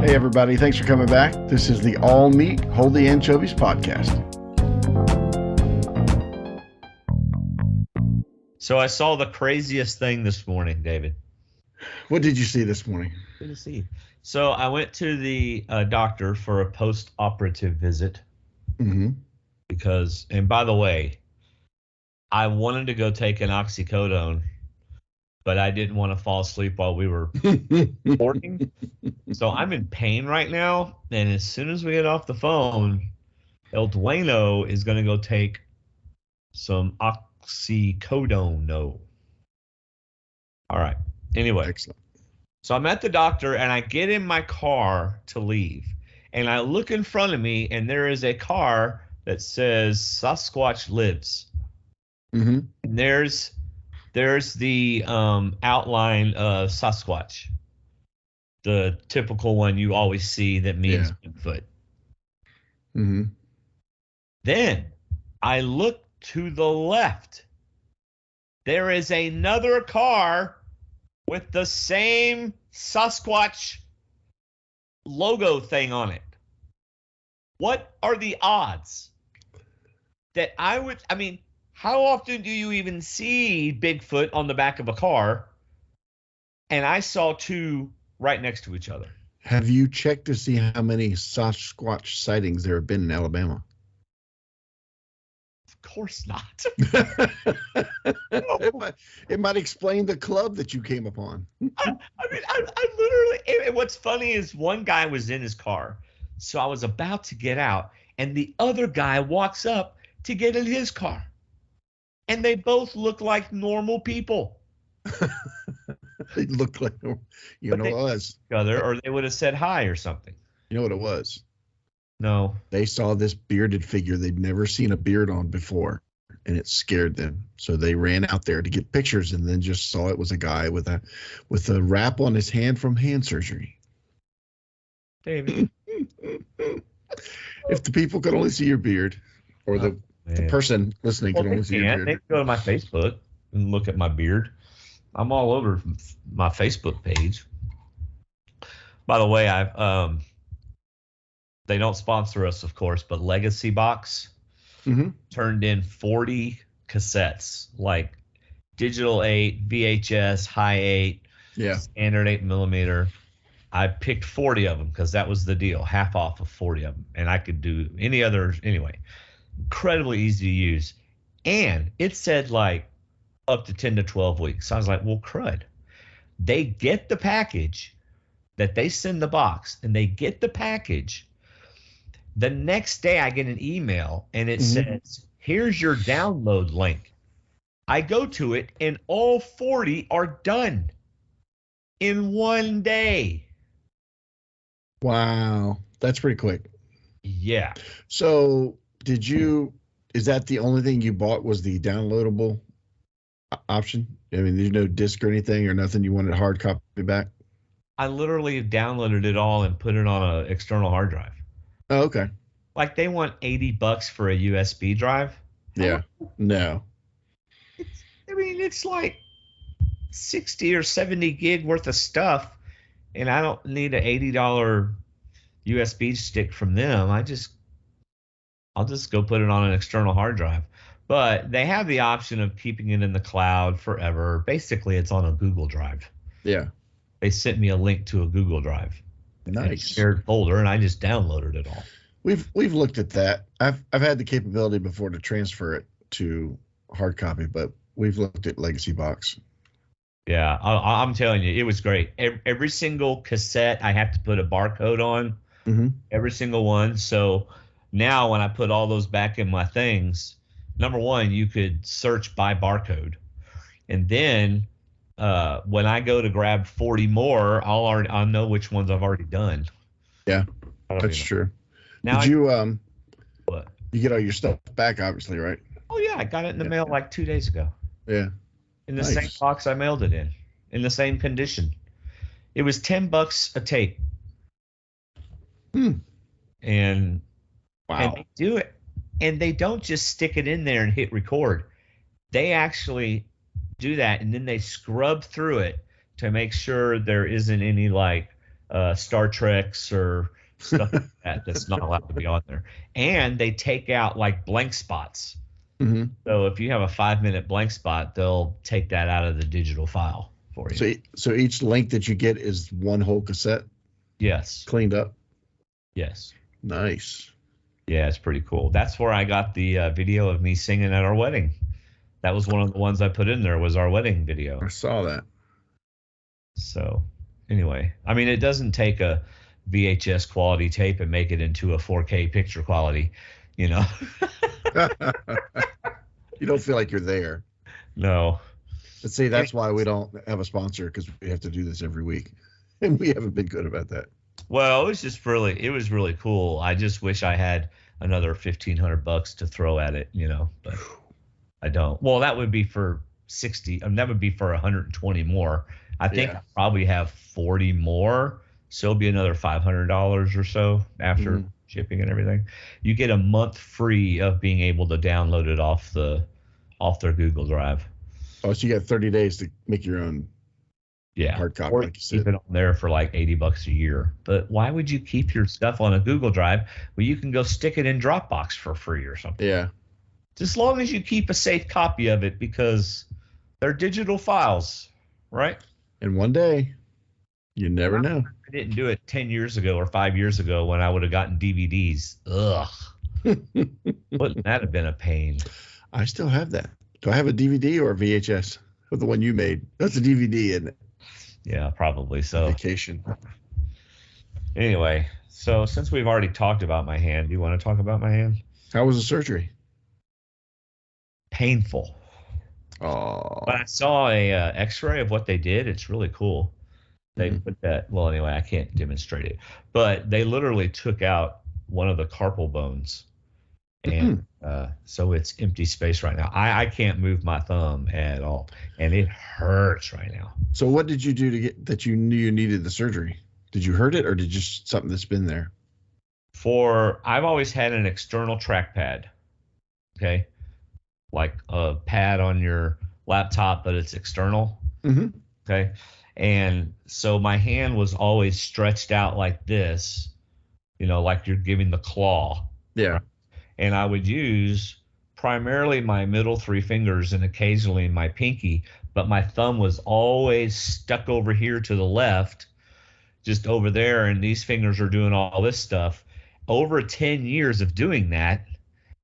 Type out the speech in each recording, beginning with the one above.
Hey, everybody. Thanks for coming back. This is the All Meat, Hold the Anchovies podcast. So I saw the craziest thing this morning, David. What did you see this morning? Good to see you. So I went to the doctor for a post-operative visit because, and by the way, I wanted to go take an oxycodone, but I didn't want to fall asleep while we were recording. So I'm in pain right now, and as soon as we get off the phone, Dwaine is going to go take some oxycodone. No. All right. Anyway. Excellent. So I'm at the doctor, and I get in my car to leave, and I look in front of me, and there is a car that says Sasquatch Lives. And there's the outline of Sasquatch, the typical one you always see that means Bigfoot. Then I look to the left. There is another car with the same Sasquatch logo thing on it. What are the odds that how often do you even see Bigfoot on the back of a car? And I saw two right next to each other. Have you checked to see how many Sasquatch sightings there have been in Alabama? Of course not. It might explain the club that you came upon. I literally, what's funny is one guy was in his car. So I was about to get out, and the other guy walks up to get in his car. And they both look like normal people. They look like, what it was. Or they would have said hi or something. You know what it was? No. They saw this bearded figure they'd never seen a beard on before, and it scared them. So they ran out there to get pictures, and then just saw it was a guy with a wrap on his hand from hand surgery. David. If the people could only see your beard, or the person listening could only see your beard. They can go to my Facebook and look at my beard. I'm all over my Facebook page. By the way, they don't sponsor us, of course, but Legacy Box turned in 40 cassettes, like digital 8, VHS, high 8, standard 8mm. I picked 40 of them because that was the deal, half off of 40 of them, and I could do any other anyway. Incredibly easy to use, and it said like up to 10 to 12 weeks. So I was like, well, crud. They get the package that they send the box, and they get the package. The next day I get an email, and it says, here's your download link. I go to it, and all 40 are done in one day. Wow. That's pretty quick. Yeah. So is that the only thing you bought was the downloadable option? I mean, there's no disc or anything or nothing you wanted hard copy back? I literally downloaded it all and put it on an external hard drive. Oh, okay. Like they want $80 for a USB drive. Yeah. No. It's like 60 or 70 gig worth of stuff, and I don't need an $80 USB stick from them. I'll just go put it on an external hard drive. But they have the option of keeping it in the cloud forever. Basically, it's on a Google Drive. Yeah. They sent me a link to a Google Drive. Nice. Shared folder, and I just downloaded it all. We've looked at that. I've had the capability before to transfer it to hard copy, but we've looked at Legacy Box. Yeah, I'm telling you, it was great. Every single cassette I have to put a barcode on. Every single one. So now when I put all those back in my things, number one, you could search by barcode. And then when I go to grab 40 more, I'll know which ones I've already done. Yeah, that's true. Now Did you what? You get all your stuff back, obviously, right? Oh yeah, I got it in the mail like 2 days ago. Yeah. In the same box I mailed it in the same condition. It was $10 a tape. And wow. And they do it, and they don't just stick it in there and hit record. They actually do that, and then they scrub through it to make sure there isn't any like Star Treks or stuff like that that's not allowed to be on there. And they take out like blank spots. Mm-hmm. So if you have a 5-minute blank spot, they'll take that out of the digital file for you. So each link that you get is one whole cassette? Yes. Cleaned up? Yes. Nice. Yeah, it's pretty cool. That's where I got the video of me singing at our wedding. That was one of the ones I put in there, was our wedding video. I saw that. So anyway, I mean, it doesn't take a VHS quality tape and make it into a 4K picture quality, you know. You don't feel like you're there. No. But see, that's why we don't have a sponsor, because we have to do this every week, and we haven't been good about that. Well, it was really cool. I just wish I had another $1,500 to throw at it, you know, but I don't. Well, that would be for 60, and that would be for 120 more. I think I probably have 40 more, so it'll be another $500 or so after shipping and everything. You get a month free of being able to download it off their Google Drive. Oh, so you got 30 days to make your own hard copy, or like you said. Keep it on there for like $80 a year. But why would you keep your stuff on a Google Drive when you can go stick it in Dropbox for free or something? Yeah. Just as long as you keep a safe copy of it, because they're digital files, right? And one day, you never know. I didn't do it 10 years ago or 5 years ago when I would have gotten DVDs. Ugh. Wouldn't that have been a pain? I still have that. Do I have a DVD or a VHS? Or the one you made? That's a DVD, isn't it? Yeah, probably so. Vacation. Anyway, so since we've already talked about my hand, do you want to talk about my hand? How was the surgery? Painful. Oh. But I saw a X-ray of what they did. It's really cool. They put that. Well, anyway, I can't demonstrate it, but they literally took out one of the carpal bones, and so it's empty space right now. I can't move my thumb at all, and it hurts right now. So what did you do to get that? You knew you needed the surgery? Did you hurt it, or did you just something that's been there? I've always had an external trackpad. Okay. Like a pad on your laptop, but it's external. Mm-hmm. Okay. And so my hand was always stretched out like this, you know, like you're giving the claw. Yeah. Right? And I would use primarily my middle 3 fingers and occasionally my pinky, but my thumb was always stuck over here to the left, just over there. And these fingers are doing all this stuff. Over 10 years of doing that,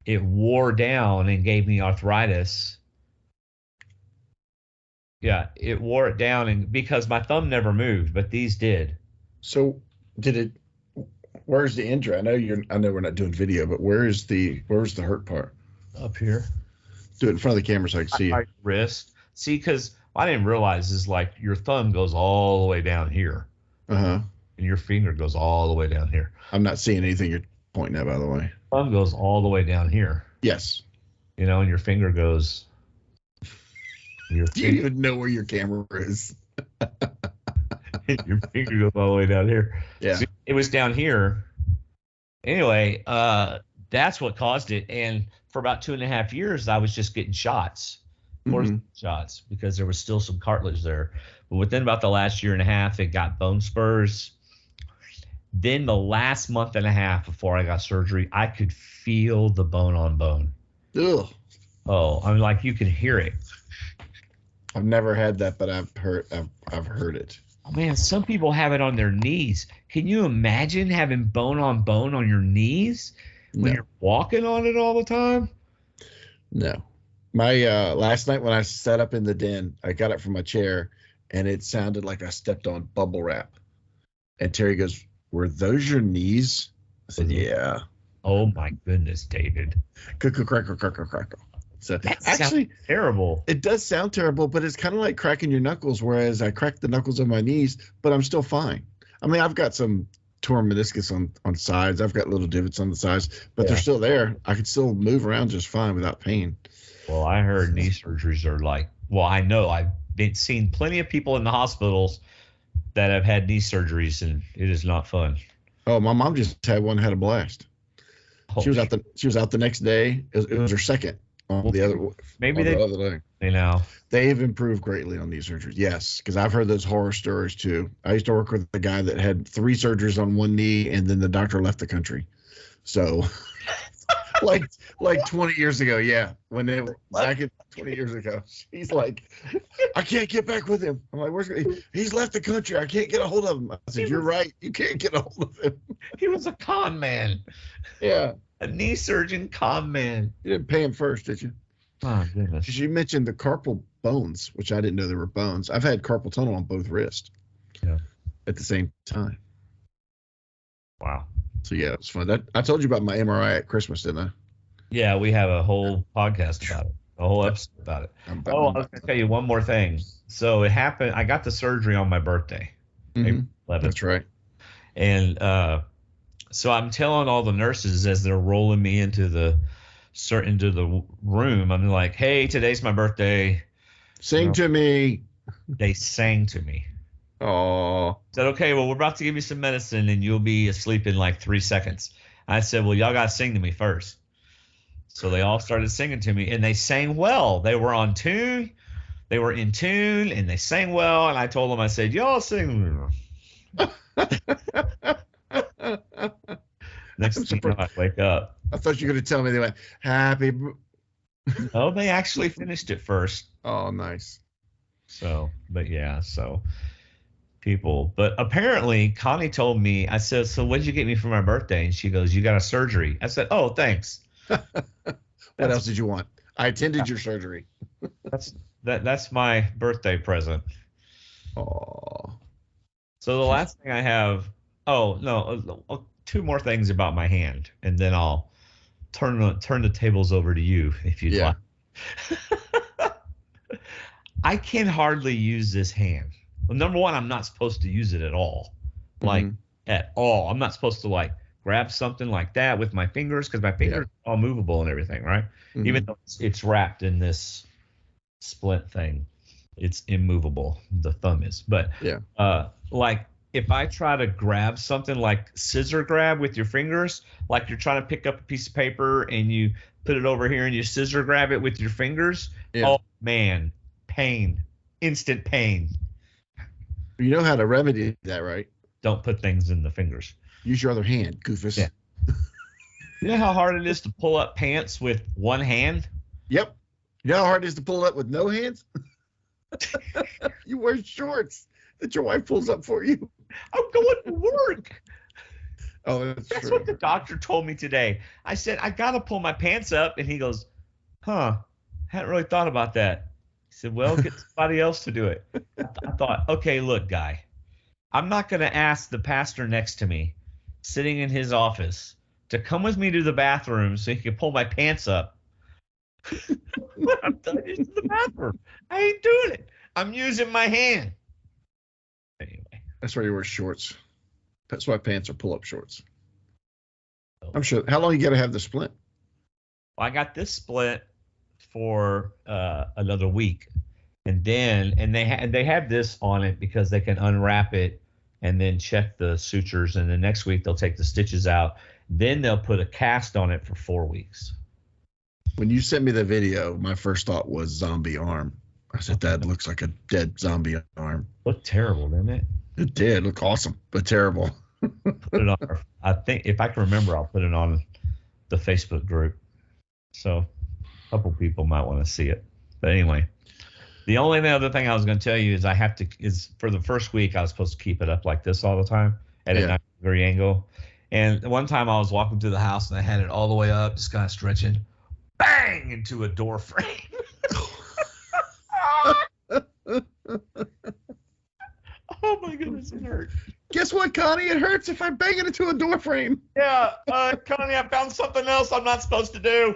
it wore down and gave me arthritis. Yeah, it wore it down, and because my thumb never moved, but these did. So where's the injury? I know we're not doing video, but where's the hurt part? Up here. Do it in front of the camera so I can see my wrist. See, because I didn't realize is like your thumb goes all the way down here. Uh-huh. And your finger goes all the way down here. I'm not seeing anything you're pointing at, by the way. Thumb goes all the way down here. Yes. You know, and your finger goes. Do you even know where your camera is? Your finger goes all the way down here. Yeah. So it was down here. Anyway, that's what caused it. And for about 2.5 years, I was just getting shots. Shots, because there was still some cartilage there. But within about the last 1.5 years, it got bone spurs. Then the last 1.5 months before I got surgery, I could feel the bone on bone. Ugh. Oh, I mean, like you can hear it. I've never had that, but I've heard it. Oh, man, some people have it on their knees. Can you imagine having bone on your knees when you're walking on it all the time? No. My last night when I sat up in the den, I got up from my chair and it sounded like I stepped on bubble wrap. And Terry goes, "Were those your knees?" I said, "Yeah." Oh my goodness, David. Crackle. So that actually terrible. It does sound terrible, but it's kind of like cracking your knuckles, whereas I cracked the knuckles of my knees, but I'm still fine. I mean, I've got some torn meniscus on sides. I've got little divots on the sides, but they're still there. I could still move around just fine without pain. Well, I heard knee surgeries are like, well, I know I've seen plenty of people in the hospitals that have had knee surgeries, and it is not fun. Oh, my mom just had one, had a blast. She was out the next day. It was her second. on the other maybe the other leg. You know, they have improved greatly on these surgeries. Yes, because I've heard those horror stories too. I used to work with a guy that had 3 surgeries on one knee, and then the doctor left the country. So, like 20 years ago, yeah, when they back in 20 years ago, he's like, I can't get back with him. I'm like, he's left the country. I can't get a hold of him. I said, you're right. You can't get a hold of him. He was a con man. Yeah, a knee surgeon con man. You didn't pay him first, did you? Oh goodness. Because you mentioned the carpal bones, which I didn't know there were bones. I've had carpal tunnel on both wrists. Yeah. At the same time. Wow. So yeah, it was fun. I told you about my MRI at Christmas, didn't I? Yeah, we have a whole podcast about it, a whole episode about it. I was going to tell you one more thing. So it happened. I got the surgery on my birthday, April 11th. That's right. And so I'm telling all the nurses as they're rolling me into the room, I'm like, "Hey, today's my birthday. Sing to me." They sang to me. Oh. Said, okay, well, we're about to give you some medicine and you'll be asleep in like 3 seconds. I said, well, y'all got to sing to me first. So they all started singing to me, and they sang well. They were on tune. They were in tune, and they sang well. And I told them, I said, y'all sing. Next thing you know, I wake up. I thought you were going to tell me they went, happy. No, they actually finished it first. Oh, nice. So, but yeah, people. But apparently, Connie told me, I said, so what did you get me for my birthday? And she goes, you got a surgery. I said, oh, thanks. What else did you want? I attended your surgery. That's my birthday present. Oh. So the last thing I have, 2 more things about my hand, and then I'll turn the tables over to you if you'd like. I can hardly use this hand. Well, number one, I'm not supposed to use it at all. At all. I'm not supposed to grab something like that with my fingers, because my fingers are all movable and everything, right? Mm-hmm. Even though it's wrapped in this splint thing, it's immovable. The thumb is. But if I try to grab something like scissor grab with your fingers, like you're trying to pick up a piece of paper and you put it over here and you scissor grab it with your fingers, oh man, pain, instant pain. You know how to remedy that, right? Don't put things in the fingers. Use your other hand, goofus. Yeah. You know how hard it is to pull up pants with one hand? Yep. You know how hard it is to pull up with no hands? You wear shorts that your wife pulls up for you. I'm going to work. Oh, that's what the doctor told me today. I said, I got to pull my pants up. And he goes, hadn't really thought about that. He said, well, get somebody else to do it. I thought, okay, look, guy, I'm not going to ask the pastor next to me, sitting in his office, to come with me to the bathroom so he can pull my pants up. I'm done using the bathroom. I ain't doing it. I'm using my hand. Anyway. That's why you wear shorts. That's why pants are pull-up shorts. I'm sure. How long you got to have the splint? Well, I got this splint for another week, and they have this on it because they can unwrap it and then check the sutures, and the next week they'll take the stitches out. Then they'll put a cast on it for 4 weeks. When you sent me the video, my first thought was zombie arm. I said, that looks like a dead zombie arm. Looked terrible, didn't it? It did. Look awesome, but terrible. Put it on. I think if I can remember, I'll put it on the Facebook group. So a couple people might want to see it. But anyway, the only other thing I was going to tell you is for the first week, I was supposed to keep it up like this all the time at a 90-degree angle. And one time I was walking through the house and I had it all the way up, just kind of stretching, bang, into a door frame. Oh my goodness, it hurt. Guess what, Connie? It hurts if I bang it into a door frame. Yeah, Connie, I found something else I'm not supposed to do.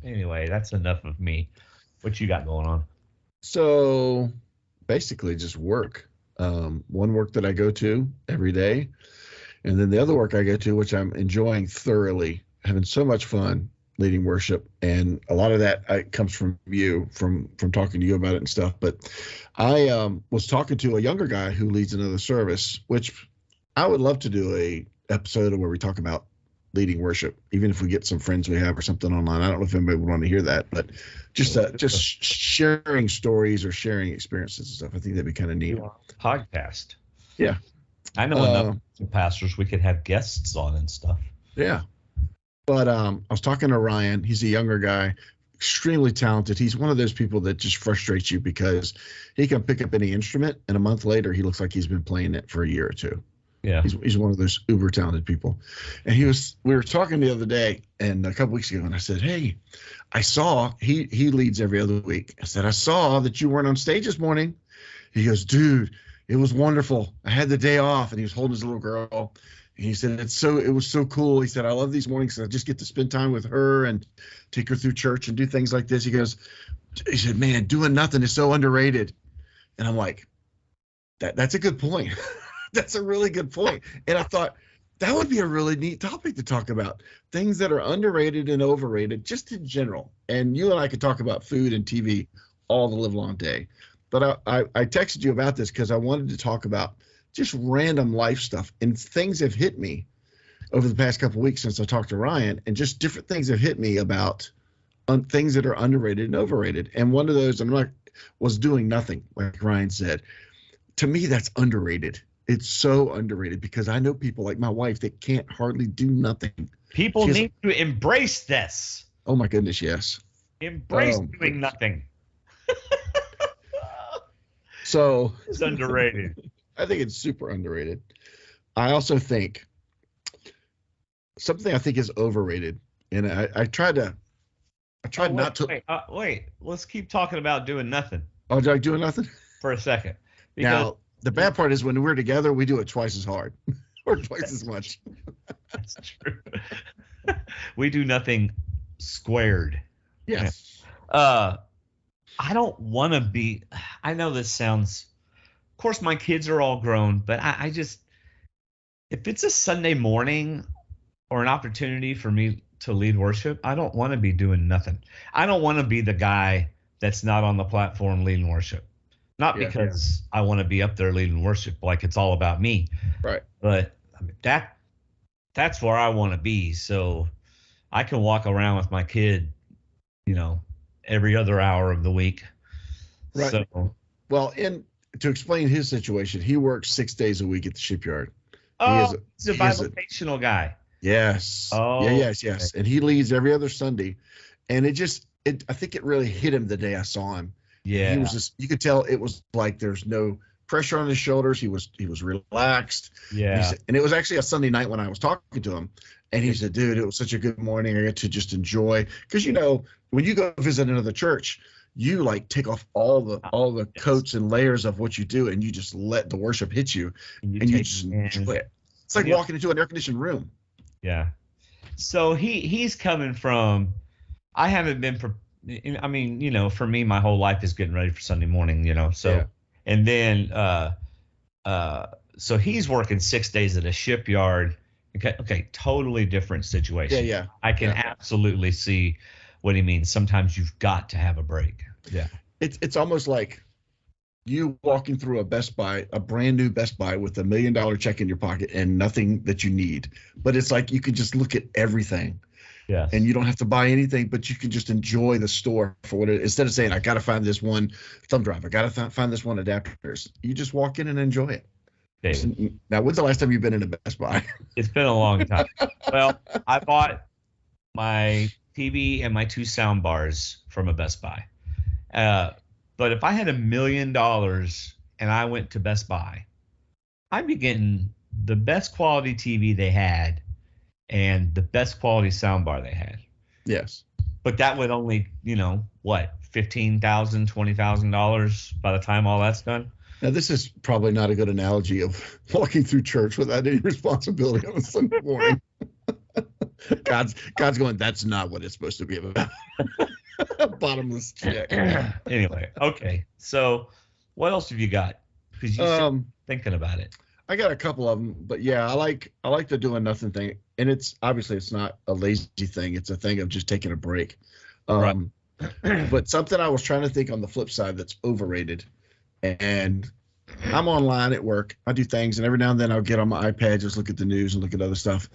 Anyway, that's enough of me. What you got going on? So basically just work. One work that I go to every day, and then the other work I go to, which I'm enjoying thoroughly, having so much fun leading worship, and a lot of that comes from you, from talking to you about it and stuff. But I was talking to a younger guy who leads another service, which I would love to do a episode where we talk about leading worship, even if we get some friends we have or something online. I don't know if anybody would want to hear that, but just sharing stories or sharing experiences and stuff. I think that'd be kind of neat. Podcast. Yeah. I know enough pastors we could have guests on and stuff. Yeah. But I was talking to Ryan. He's a younger guy, extremely talented. He's one of those people that just frustrates you because he can pick up any instrument and a month later he looks like he's been playing it for a year or two. Yeah. He's one of those uber talented people. And we were talking the other day and a couple weeks ago, and I said, hey, I saw he leads every other week. I said, I saw that you weren't on stage this morning. He goes, dude, it was wonderful. I had the day off, and he was holding his little girl. And he said, it was so cool. He said, I love these mornings. I just get to spend time with her and take her through church and do things like this. He said, man, doing nothing is so underrated. And I'm like, that's a good point. That's a really good point. And I thought that would be a really neat topic to talk about. Things that are underrated and overrated, just in general. And you and I could talk about food and TV all the live long day. But I texted you about this because I wanted to talk about just random life stuff, and things have hit me over the past couple of weeks since I talked to Ryan, and just different things have hit me about things that are underrated and overrated. And one of those was doing nothing, like Ryan said. To me, that's underrated. It's so underrated because I know people like my wife that can't hardly do nothing. People need to embrace this. Oh my goodness, yes. Embrace doing nothing. So it's underrated. I think it's super underrated. I also think something I think is overrated, and I tried not to. Wait, let's keep talking about doing nothing. Oh, like doing nothing for a second. Now the bad part is when we're together, we do it twice as hard or twice as much. That's true. We do nothing squared. Yes. I don't want to be. I know this sounds. Of course, my kids are all grown, but I just, if it's a Sunday morning or an opportunity for me to lead worship, I don't want to be doing nothing. I don't want to be the guy that's not on the platform leading worship. Not because I want to be up there leading worship like it's all about me. Right. But I mean, that's where I want to be. So I can walk around with my kid, every other hour of the week. Right. So, well, to explain his situation, he works 6 days a week at the shipyard. Oh, he's a bivocational guy. Yes. Oh, yes. Okay. And he leads every other Sunday. And I think it really hit him the day I saw him. Yeah. He was you could tell it was like there's no pressure on his shoulders. He was relaxed. Yeah. And it was actually a Sunday night when I was talking to him. And he said, dude, it was such a good morning. I get to just enjoy. Because, when you go visit another church, you like take off all the coats and layers of what you do, and you just let the worship hit you, and you just enjoy it. It's like walking into an air conditioned room. Yeah. So he's coming from. I haven't been for. I mean, for me, my whole life is getting ready for Sunday morning. So and then so he's working 6 days at a shipyard. Okay, totally different situation. Yeah. I can absolutely see what he means. Sometimes you've got to have a break. Yeah. It's almost like you walking through a Best Buy, a brand new Best Buy with $1 million check in your pocket and nothing that you need. But it's like you can just look at everything. Yeah. And you don't have to buy anything, but you can just enjoy the store for what it is. Instead of saying, I got to find this one thumb drive, I got to find this one adapters. You just walk in and enjoy it. David. Now, when's the last time you've been in a Best Buy? It's been a long time. Well, I bought my TV and my 2 sound bars from a Best Buy. But if I had $1 million and I went to Best Buy, I'd be getting the best quality TV they had and the best quality sound bar they had. Yes. But that would only, $15,000, $20,000 by the time all that's done. Now, this is probably not a good analogy of walking through church without any responsibility on a Sunday morning. God's going, that's not what it's supposed to be about. Bottomless check. Anyway, okay. So what else have you got? Because you thinking about it. I got a couple of them, but yeah, I like the doing nothing thing. And it's not a lazy thing. It's a thing of just taking a break. Right. But something I was trying to think on the flip side that's overrated. And I'm online at work. I do things, and every now and then I'll get on my iPad, just look at the news and look at other stuff.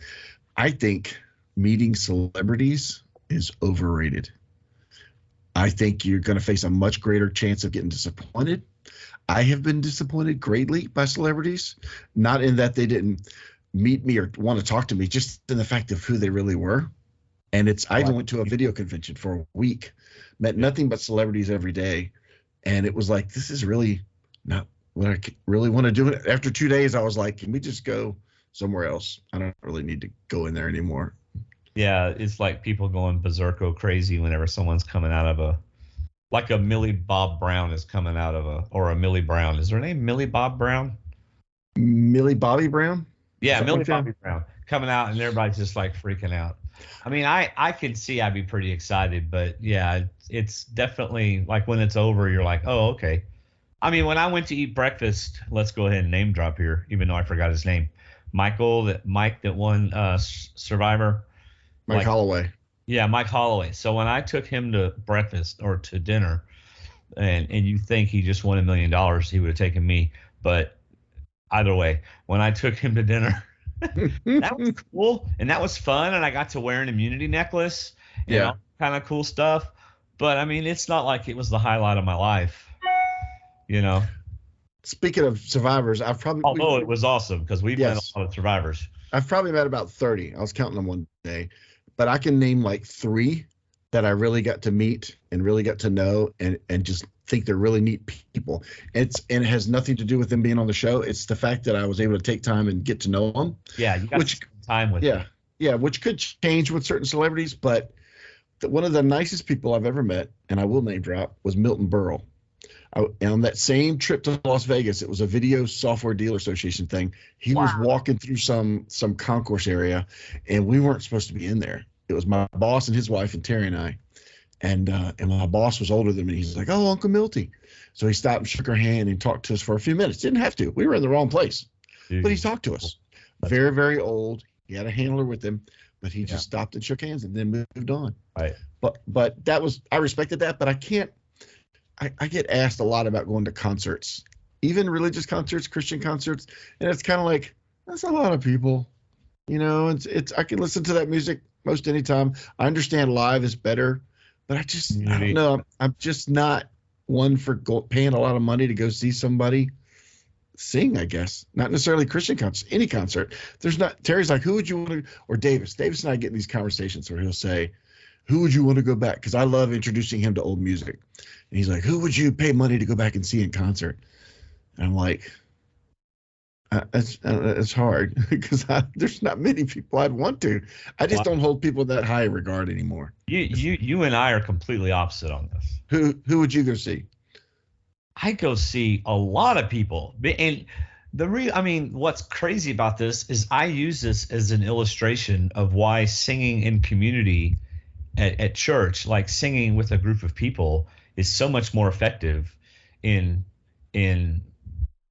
I think meeting celebrities is overrated. I think you're going to face a much greater chance of getting disappointed. I have been disappointed greatly by celebrities, not in that they didn't meet me or want to talk to me, just in the fact of who they really were. And I went to a video convention for a week, met nothing but celebrities every day. And it was like, this is really not what I really want to do. After 2 days, I was like, can we just go somewhere else? I don't really need to go in there anymore. Yeah, it's like people going berserko crazy whenever someone's coming out of like a Millie Bob Brown is coming out of or a Millie Brown. Is her name Millie Bob Brown? Millie Bobby Brown? Yeah, Millie Bobby Brown coming out and everybody's just like freaking out. I mean, I can see I'd be pretty excited, but yeah, it's definitely like when it's over, you're like, oh, okay. I mean, when I went to eat breakfast, let's go ahead and name drop here, even though I forgot his name. Mike that won Survivor. Mike Holloway. Yeah, Mike Holloway. So when I took him to breakfast or to dinner, and you think he just won $1 million, he would have taken me. But either way, when I took him to dinner, that was cool and that was fun, and I got to wear an immunity necklace and all kind of cool stuff. But I mean, it's not like it was the highlight of my life, you know. Speaking of survivors, although it was awesome because we've met a lot of survivors. I've probably met about 30. I was counting them one day, but I can name like 3 that I really got to meet and really got to know and just think they're really neat people. And it has nothing to do with them being on the show. It's the fact that I was able to take time and get to know them. Yeah, you got to spend time with them. Yeah, which could change with certain celebrities, but one of the nicest people I've ever met, and I will name drop, was Milton Berle. And on that same trip to Las Vegas, it was a Video Software Dealer Association thing. He was walking through some concourse area, and we weren't supposed to be in there. It was my boss and his wife and Terry and I. And my boss was older than me. He's like, oh, Uncle Milty. So he stopped and shook our hand and talked to us for a few minutes. Didn't have to. We were in the wrong place. But he talked to us. Very, very old. He had a handler with him, but he just stopped and shook hands and then moved on. Right. But I respected that, but I can't. I get asked a lot about going to concerts, even religious concerts, Christian concerts, and it's kind of like, that's a lot of people, you know. It's I can listen to that music most anytime. I understand live is better, but I don't know. I'm just not one for paying a lot of money to go see somebody sing. I guess not necessarily Christian concert, any concert. Terry's like, who would you want to? Or Davis and I get in these conversations where he'll say, who would you want to go back? Because I love introducing him to old music. And he's like, who would you pay money to go back and see in concert? And I'm like, it's hard because there's not many people I'd want to. I just don't hold people that high regard anymore. You and I are completely opposite on this. Who would you go see? I go see a lot of people. And what's crazy about this is I use this as an illustration of why singing in community at church, like singing with a group of people, is so much more effective in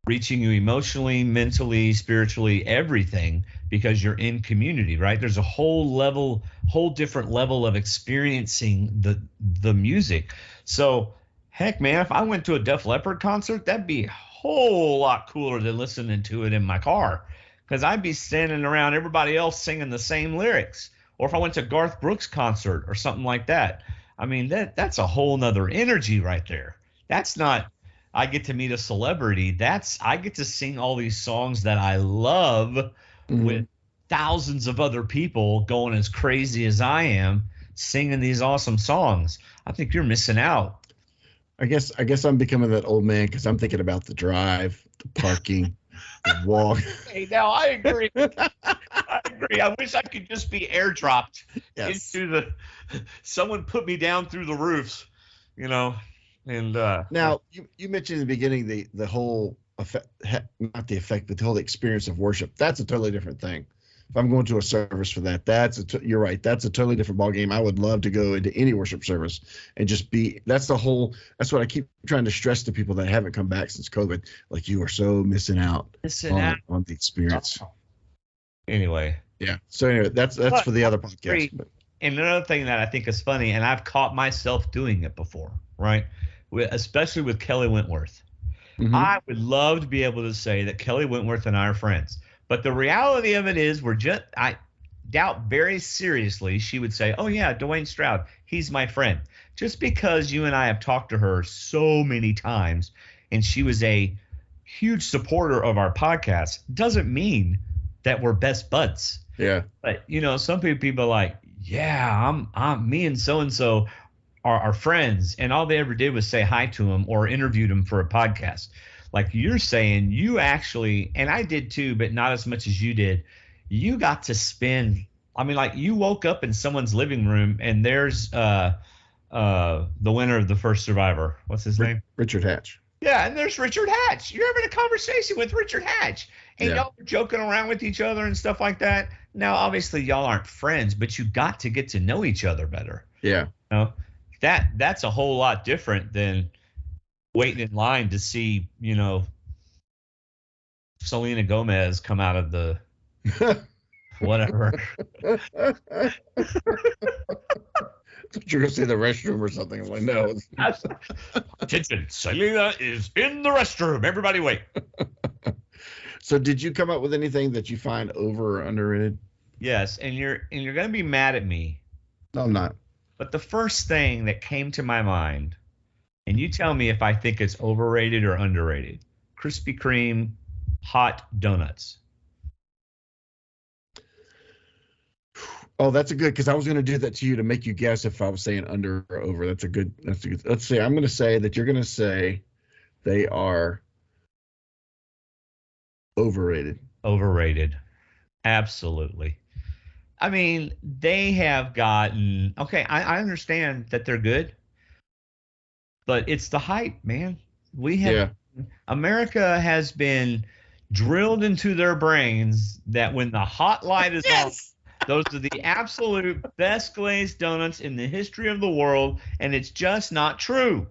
reaching you emotionally, mentally, spiritually, everything, because you're in community, right? There's a whole different level of experiencing the music. So heck, man, if I went to a Def Leppard concert, that'd be a whole lot cooler than listening to it in my car, because I'd be standing around everybody else singing the same lyrics. Or if I went to Garth Brooks concert or something like that, I mean, that's a whole nother energy right there. That's not, I get to meet a celebrity. I get to sing all these songs that I love with thousands of other people going as crazy as I am, singing these awesome songs. I think you're missing out. I guess I'm becoming that old man because I'm thinking about the drive, the parking, the walk. Hey, now I agree. I wish I could just be airdropped into someone put me down through the roofs, you know. And now you mentioned in the beginning the whole effect, not the effect, but the whole experience of worship. That's a totally different thing. If I'm going to a service for that, you're right. That's a totally different ballgame. I would love to go into any worship service and just be. That's what I keep trying to stress to people that haven't come back since COVID. Like, you are so missing out on the experience. Anyway. Yeah. So anyway, that's for the other podcast. But. And another thing that I think is funny, and I've caught myself doing it before, right? Especially with Kelly Wentworth. Mm-hmm. I would love to be able to say that Kelly Wentworth and I are friends. But the reality of it is doubt very seriously she would say, "Oh yeah, Dwaine Stroud, he's my friend." Just because you and I have talked to her so many times and she was a huge supporter of our podcast doesn't mean that we're best buds. Yeah. But some people are like, "Yeah, I'm me and so are friends," and all they ever did was say hi to him or interviewed him for a podcast. Like you're saying, you actually, and I did too, but not as much as you did. You got to spend. I mean, like you woke up in someone's living room and there's the winner of the first Survivor. What's his name? Richard Hatch. Yeah, and there's Richard Hatch. You're having a conversation with Richard Hatch, and Yeah. y'all are joking around with each other and stuff like that. Now, obviously, y'all aren't friends, but you got to get to know each other better. Yeah. That's a whole lot different than waiting in line to see, Selena Gomez come out of the whatever. You're gonna say the restroom or something. I'm like, no. Attention, Selena is in the restroom. Everybody wait. So did you come up with anything that you find over or underrated? Yes, and you're gonna be mad at me. No, I'm not. But the first thing that came to my mind, and you tell me if I think it's overrated or underrated, Krispy Kreme hot donuts. Oh, that's a good, because I was going to do that to you to make you guess if I was saying under or over. That's a good. Let's see. I'm going to say that you're going to say they are overrated. Overrated. Absolutely. I mean, they have gotten, okay, I understand that they're good, but it's the hype, man. America has been drilled into their brains that when the hot light is on, those are the absolute best glazed donuts in the history of the world, and it's just not true.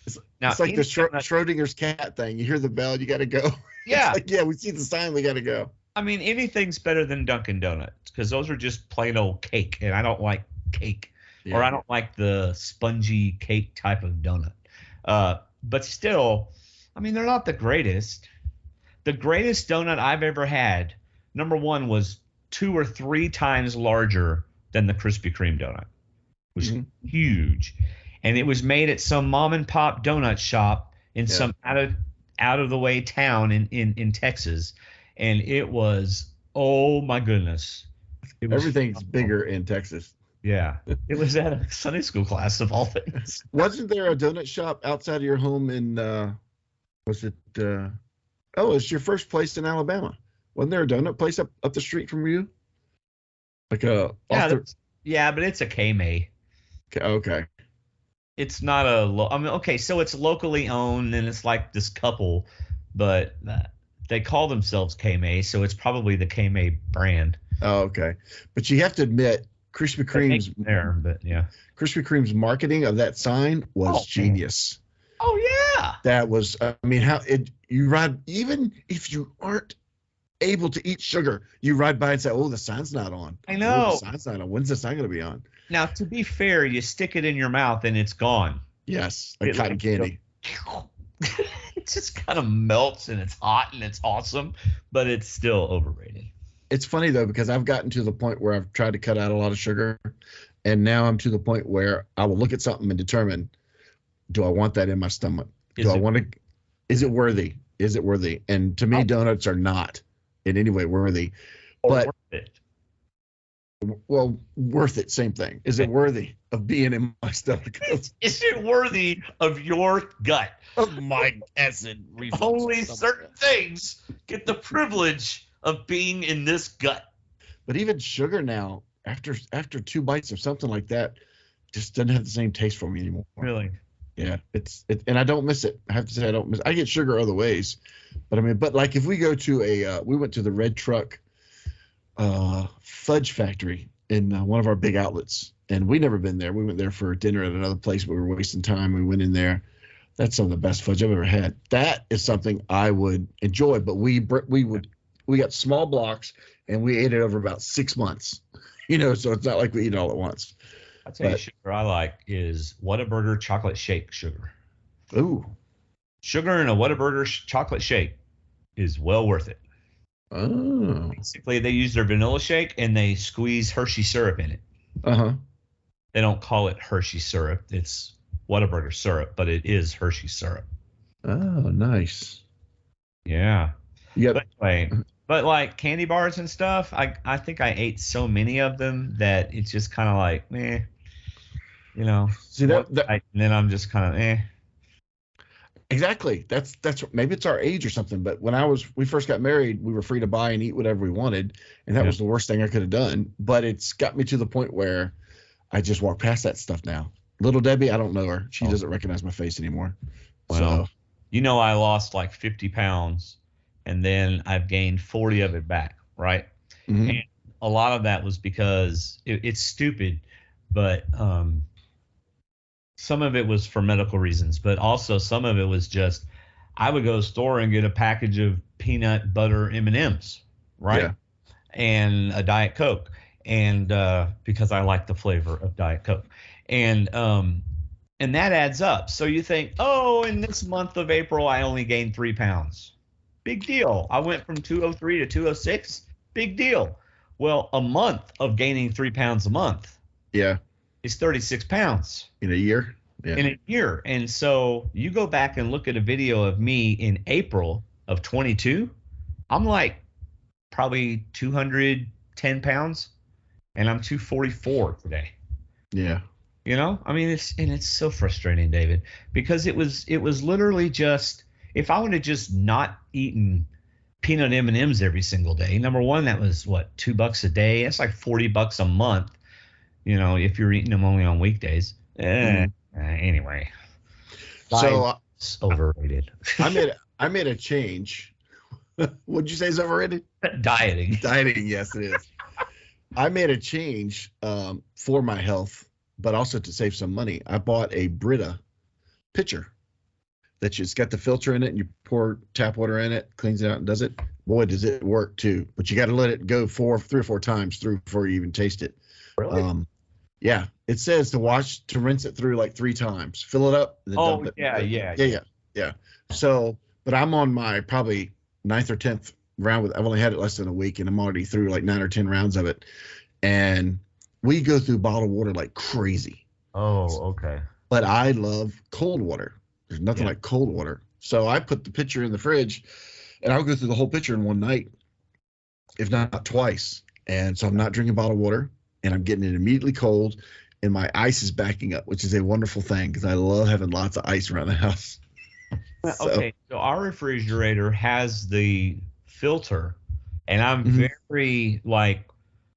It's like the Schrodinger's cat thing. You hear the bell, you got to go. Yeah. It's like, yeah, we see the sign, we got to go. I mean, anything's better than Dunkin' Donuts because those are just plain old cake, and I don't like cake, or I don't like the spongy cake type of donut. But still, I mean, they're not the greatest. The greatest donut I've ever had, number one, was 2 or 3 times larger than the Krispy Kreme donut. It was huge, and it was made at some mom and pop donut shop in some out of the way town in Texas. And it was, oh my goodness. Everything's bigger in Texas. Yeah. It was at a Sunday school class of all things. Wasn't there a donut shop outside of your home in, it's your first place in Alabama. Wasn't there a donut place up the street from you? Like but it's a K-May. Okay. It's not so it's locally owned and it's like this couple, but they call themselves K-May, so it's probably the K-May brand. Oh, okay. But you have to admit, Krispy Kreme's Krispy Kreme's marketing of that sign was genius. Oh yeah. That was, you ride, even if you aren't able to eat sugar, you ride by and say, "Oh, the sign's not on." I know. Oh, the sign's not on. When's the sign going to be on? Now, to be fair, you stick it in your mouth and it's gone. Yes, like cotton candy. It just kind of melts and it's hot and it's awesome, but it's still overrated. It's funny though, because I've gotten to the point where I've tried to cut out a lot of sugar, and now I'm to the point where I will look at something and determine, do I want that in my stomach? Is it worthy? Is it worthy? And to me, donuts are not in any way worthy. But worth it. Well, worth it, same thing. Is it worthy of being in my stomach? Is it worthy of your gut? Of my acid reflux? Only certain things get the privilege of being in this gut. But even sugar now, after 2 bites of something like that, just doesn't have the same taste for me anymore. Really? Yeah, and I don't miss it. I have to say I don't miss. I get sugar other ways, but like if we go to we went to the Red Truck fudge factory in one of our big outlets, and we never been there. We went there for dinner at another place, but we were wasting time. We went in there. That's some of the best fudge I've ever had. That is something I would enjoy, but we got small blocks and we ate it over about 6 months. So it's not like we eat it all at once. I'll tell you, sugar I like is Whataburger chocolate shake sugar. Ooh. Sugar in a Whataburger chocolate shake is well worth it. Oh. Basically, they use their vanilla shake and they squeeze Hershey syrup in it. Uh-huh. They don't call it Hershey syrup. It's Whataburger syrup, but it is Hershey syrup. Oh, nice. Yeah. Yep. But like candy bars and stuff, I think I ate so many of them that it's just kind of like, meh, you know. See and then I'm just kind of, eh. Exactly. That's maybe it's our age or something. But when we first got married, we were free to buy and eat whatever we wanted, and that was the worst thing I could have done. But it's got me to the point where I just walk past that stuff now. Little Debbie, I don't know her. She doesn't recognize my face anymore. Well, I lost like 50 pounds, and then I've gained 40 of it back, right? Mm-hmm. And a lot of that was because it's stupid, but some of it was for medical reasons, but also some of it was just I would go to the store and get a package of peanut butter M&Ms, right? Yeah. And a Diet Coke, and because I like the flavor of Diet Coke, and that adds up. So you think, oh, in this month of April, I only gained 3 pounds. Big deal. I went from 203 to 206. Big deal. Well, a month of gaining 3 pounds a month. Yeah. Is 36 pounds. In a year? Yeah. In a year. And so you go back and look at a video of me in April of 22, I'm like probably 210 pounds, and I'm 244 today. Yeah. You know, I mean, it's so frustrating, David, because it was literally just, if I would have just not eaten peanut M&Ms every single day, number one, that was what, $2 a day. That's like $40 a month. You know, if you're eating them only on weekdays. Anyway, so it's overrated. I made a change. What'd you say is overrated? Dieting. Yes, it is. I made a change for my health, but also to save some money. I bought a Brita pitcher it's got the filter in it, and you pour tap water in it, cleans it out, and does it. Boy, does it work too! But you got to let it go 3 or 4 times through before you even taste it. Really? Yeah, it says to rinse it through like 3 times, fill it up, and then dump it. Yeah. So, but I'm on my probably 9th or 10th round I've only had it less than a week, and I'm already through like 9 or 10 rounds of it, and we go through bottled water like crazy. Oh, okay. But I love cold water. There's nothing like cold water. So I put the pitcher in the fridge, and I'll go through the whole pitcher in one night, if not twice. And so I'm not drinking bottled water, and I'm getting it immediately cold, and my ice is backing up, which is a wonderful thing because I love having lots of ice around the house. Okay, so our refrigerator has the filter, and I'm very like,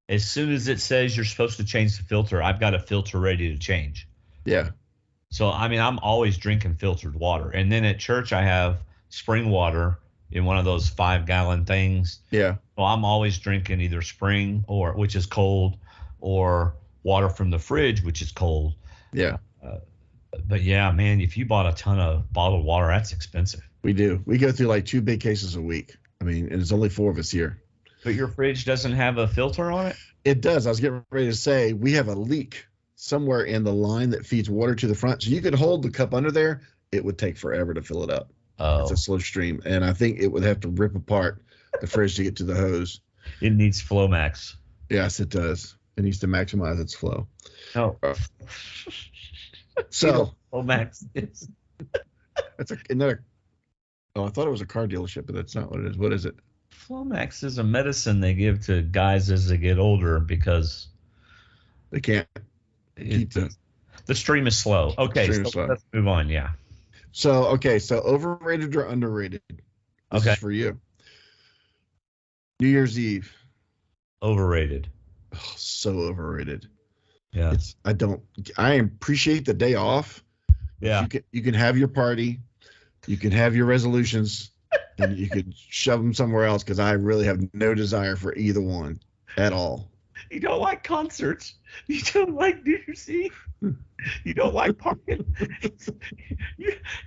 as soon as it says you're supposed to change the filter, I've got a filter ready to change. Yeah. So, I mean, I'm always drinking filtered water. And then at church, I have spring water in one of those 5-gallon things. Yeah. So I'm always drinking either spring, which is cold, or water from the fridge, which is cold. Yeah. But yeah, man, if you bought a ton of bottled water, that's expensive. We do. We go through like 2 big cases a week. I mean, and it's only 4 of us here. But your fridge doesn't have a filter on it? It does. I was getting ready to say we have a leak somewhere in the line that feeds water to the front. So you could hold the cup under there. It would take forever to fill it up. Oh. It's a slow stream. And I think it would have to rip apart the fridge to get to the hose. It needs Flomax. Yes, it does. It needs to maximize its flow. Oh. So Flomax is. That's another. Oh, I thought it was a car dealership, but that's not what it is. What is it? Flomax is a medicine they give to guys as they get older because they can't keep the stream is slow. Okay, let's move on. Yeah. So overrated or underrated? This is for you. New Year's Eve. Overrated. Oh, so overrated. Yeah. I appreciate the day off. Yeah. You can have your party, you can have your resolutions, and you can shove them somewhere else because I really have no desire for either one at all. You don't like concerts. You don't like New Year's Eve. You don't like partying.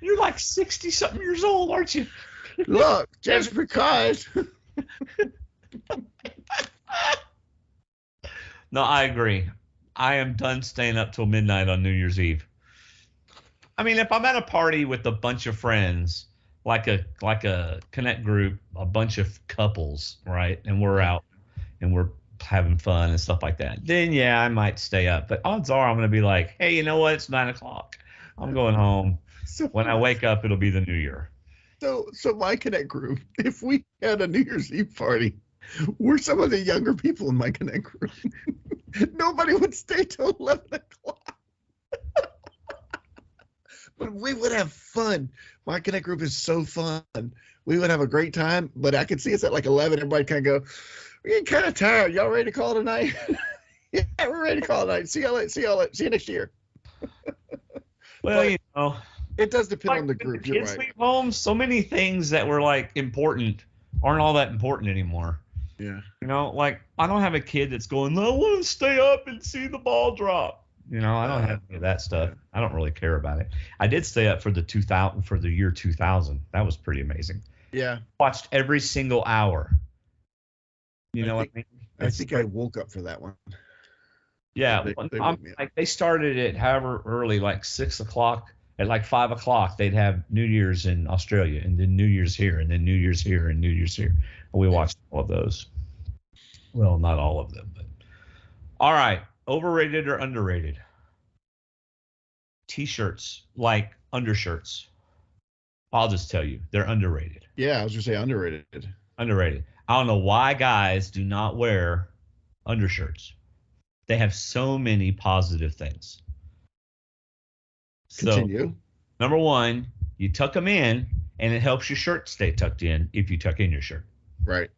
You're like 60-something years old, aren't you? Look, just because. No, I agree. I am done staying up till midnight on New Year's Eve. I mean, if I'm at a party with a bunch of friends, like a connect group, a bunch of couples, right? And we're out and we're having fun and stuff like that. Then yeah, I might stay up. But odds are I'm gonna be like, hey, you know what? It's 9 o'clock. I'm going home. So when I wake up, it'll be the new year. So my connect group, if we had a New Year's Eve party, we're some of the younger people in my connect group. Nobody would stay till 11 o'clock. But we would have fun. My connect group is so fun. We would have a great time, but I could see us at like 11. Everybody kind of go, we're getting kind of tired. Y'all ready to call tonight? Yeah, we're ready to call tonight. See you next year. Well, you know, it does depend on the group. You're right. Leave home, so many things that were like important aren't all that important anymore. Yeah. You know, like I don't have a kid that's going, I want to stay up and see the ball drop. You know, I don't have any of that stuff. I don't really care about it. I did stay up for the year 2000. That was pretty amazing. Yeah. Watched every single hour. You know what I mean? I think I woke up for that one. Yeah, they started it however early, like 6 o'clock. At like 5 o'clock, they'd have New Year's in Australia, and then New Year's here, and then New Year's here, and New Year's here. And we watched all of those. Well, not all of them, but all right. Overrated or underrated? T-shirts, like undershirts. I'll just tell you, they're underrated. Yeah, I was gonna say underrated. Underrated. I don't know why guys do not wear undershirts. They have so many positive things. Continue. So, number one, you tuck them in, and it helps your shirt stay tucked in if you tuck in your shirt. Right.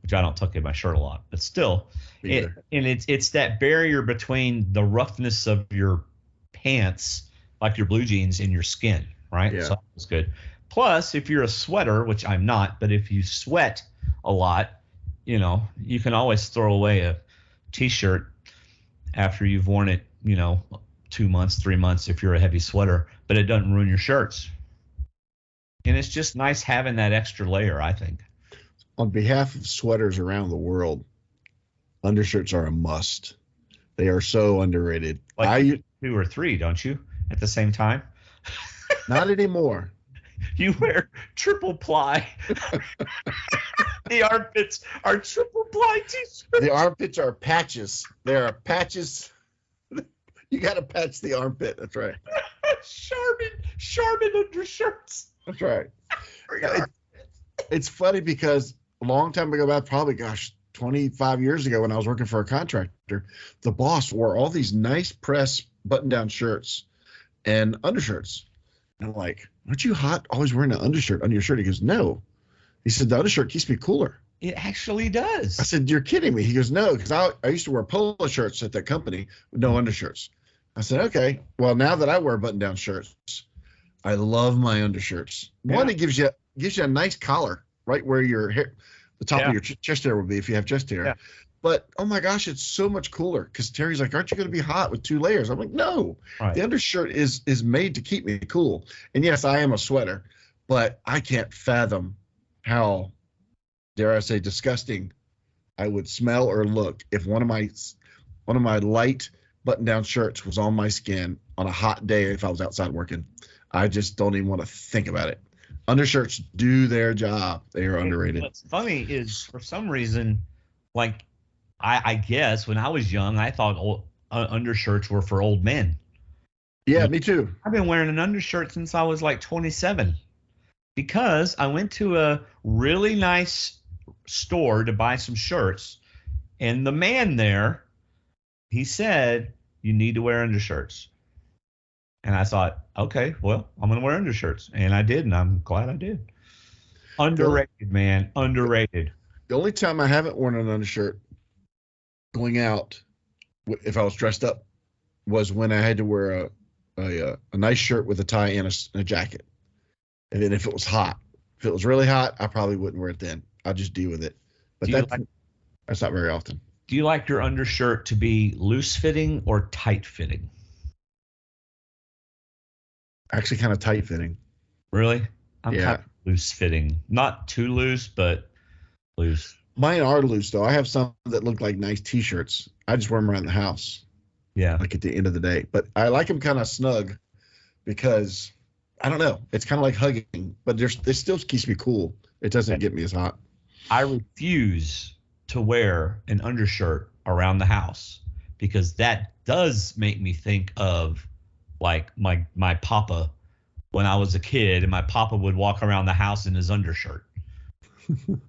Which I don't tuck in my shirt a lot, but still, it's that barrier between the roughness of your pants, like your blue jeans, and your skin, right? Yeah. So that's good. Plus, if you're a sweater, which I'm not, but if you sweat a lot, you know, you can always throw away a T-shirt after you've worn it, you know, 2 months, 3 months if you're a heavy sweater, but it doesn't ruin your shirts. And it's just nice having that extra layer, I think. On behalf of sweaters around the world, undershirts are a must. They are so underrated. Like 2 or 3, don't you, at the same time? Not anymore. You wear triple ply. The armpits are triple ply T-shirts. The armpits are patches. There are patches. You got to patch the armpit. That's right. Charmin undershirts. That's right. It's funny because a long time ago, about probably, 25 years ago when I was working for a contractor, the boss wore all these nice press button-down shirts and undershirts. And I'm like, aren't you hot always wearing an undershirt under your shirt? He goes, no. He said, the undershirt keeps me cooler. It actually does. I said, you're kidding me. He goes, no, because I used to wear polo shirts at that company with no undershirts. I said, okay. Well, now that I wear button-down shirts, I love my undershirts. Yeah. One, it gives you a nice collar right where your hair, the top of your chest hair would be if you have chest hair. Yeah. But, oh, my gosh, it's so much cooler because Terry's like, aren't you going to be hot with 2 layers? I'm like, no. Right. The undershirt is made to keep me cool. And, yes, I am a sweater, but I can't fathom how, dare I say, disgusting I would smell or look if one of my light button-down shirts was on my skin on a hot day if I was outside working. I just don't even want to think about it. Undershirts do their job. They are underrated. What's funny is, for some reason, like, I guess when I was young, I thought undershirts were for old men. Yeah, me too. I've been wearing an undershirt since I was like 27 because I went to a really nice store to buy some shirts, and the man there, he said, you need to wear undershirts. And I thought, okay, well, I'm going to wear undershirts. And I did, and I'm glad I did. Underrated, man. Underrated. The only time I haven't worn an undershirt going out, if I was dressed up, was when I had to wear a nice shirt with a tie and a jacket. And then if it was hot, if it was really hot, I probably wouldn't wear it then. I'll just deal with it. But that's not very often. Do you like your undershirt to be loose fitting or tight fitting? Actually, kind of tight fitting. Really? I'm kind of loose fitting. Not too loose, but loose. Mine are loose, though. I have some that look like nice T-shirts. I just wear them around the house. Yeah. Like at the end of the day. But I like them kind of snug because I don't know. It's kind of like hugging, but it still keeps me cool. It doesn't get me as hot. I refuse to wear an undershirt around the house because that does make me think of like my papa when I was a kid, and my papa would walk around the house in his undershirt.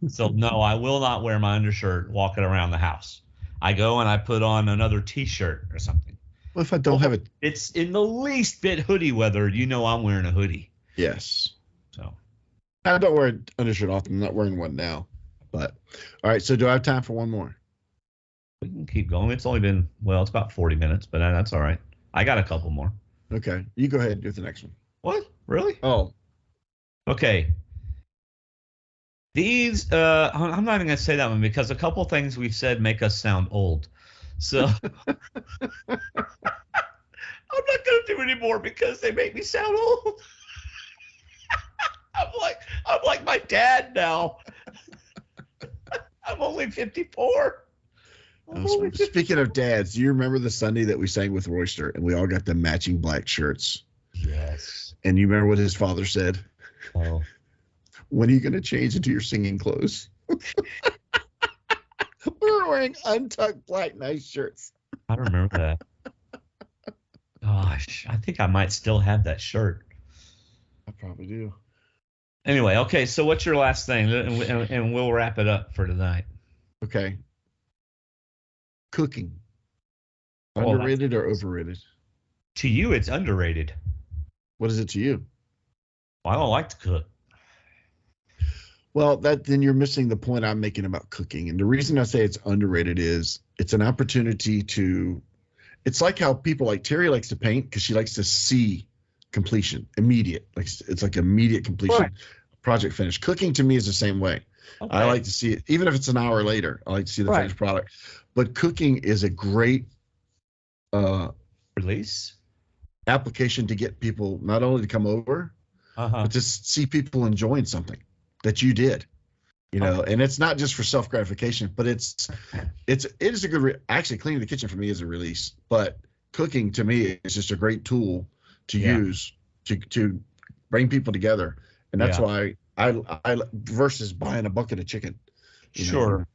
So no, I will not wear my undershirt walking around the house. I go and I put on another t-shirt or something. Well, if I don't have it, it's in the least bit hoodie weather, I'm wearing a hoodie. Yes. So I don't wear an undershirt often. I'm not wearing one now. But all right, so do I have time for one more? We can keep going. It's only been, it's about 40 minutes, but that's all right. I got a couple more. Okay. You go ahead and do the next one. What? Really? Oh. Okay. These, I'm not even going to say that one because a couple things we've said make us sound old. So I'm not going to do any more because they make me sound old. I'm like my dad now. I'm only 54. Speaking of dads, do you remember the Sunday that we sang with Royster and we all got the matching black shirts? Yes. And you remember what his father said? Oh. When are you going to change into your singing clothes? We're wearing untucked black nice shirts. I remember that. Gosh, I think I might still have that shirt. I probably do. Anyway, okay, so what's your last thing? And we'll wrap it up for tonight. Okay. Cooking. Underrated or overrated? To you, it's underrated. What is it to you? Well, I don't like to cook. Well, then you're missing the point I'm making about cooking. And the reason I say it's underrated is it's an opportunity to, it's like how people like Terry likes to paint because she likes to see completion, immediate. Like it's like immediate completion, right. Project finish. Cooking to me is the same way. Okay. I like to see it, even if it's an hour later, I like to see the finished product. But cooking is a great release application to get people not only to come over, but to see people enjoying something that you did, and it's not just for self gratification, but it is a good. Actually, cleaning the kitchen for me is a release, but cooking to me is just a great tool to use to bring people together, and that's why I versus buying a bucket of chicken. Sure.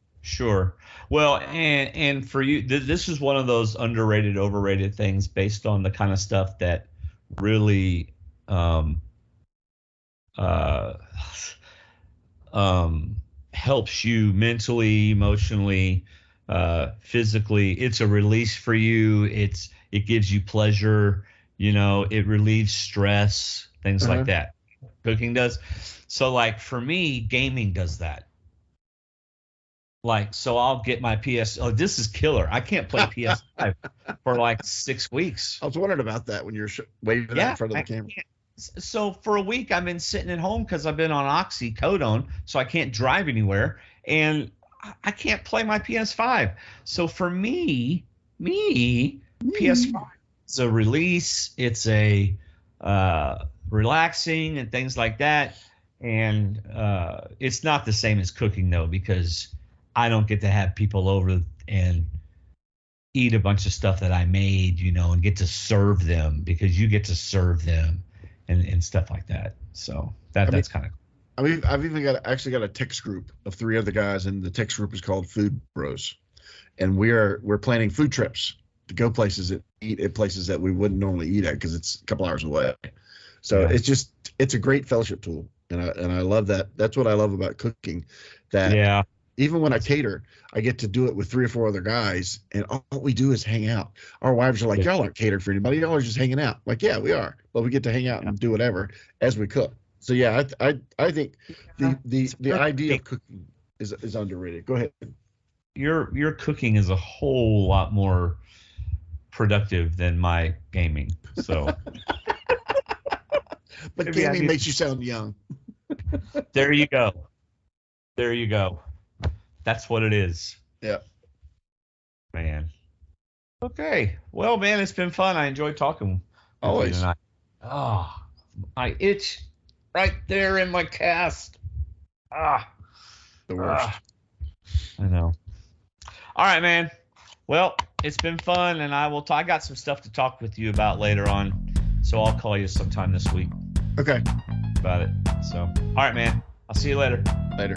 Well, and for you, this is one of those underrated, overrated things based on the kind of stuff that really helps you mentally, emotionally, physically. It's a release for you. It gives you pleasure. It relieves stress, things like that. Cooking does. So like for me, gaming does that. Like, so I'll get my PS. Oh, this is killer. I can't play PS5 for like 6 weeks. I was wondering about that when you're waving out in front of the camera. So for a week, I've been sitting at home because I've been on oxycodone, so I can't drive anywhere, and I can't play my PS5. So for me, PS5 is a release. It's a relaxing and things like that. And it's not the same as cooking, though, because I don't get to have people over and eat a bunch of stuff that I made, and get to serve them because you get to serve them and stuff like that. So that's kind of cool. I mean, I've even got a text group of 3 other guys, and the text group is called Food Bros. And we're planning food trips to go places and eat at places that we wouldn't normally eat at because it's a couple hours away. So it's a great fellowship tool. And I love that. That's what I love about cooking. That even when I cater, I get to do it with 3 or 4 other guys, and all we do is hang out. Our wives are like, y'all aren't catered for anybody. Y'all are just hanging out. Like, yeah, we are. But we get to hang out and do whatever as we cook. So yeah, I think the idea of cooking is underrated. Go ahead. Your cooking is a whole lot more productive than my gaming. So but gaming makes you sound young. There you go. That's what it is. Yeah. Man. Okay. Well, man, it's been fun. I enjoyed talking. Always. Oh, I itch right there in my cast. The worst. I know. All right, man. Well, it's been fun, and I got some stuff to talk with you about later on, so I'll call you sometime this week. Okay. About it. So, all right, man. I'll see you later. Later.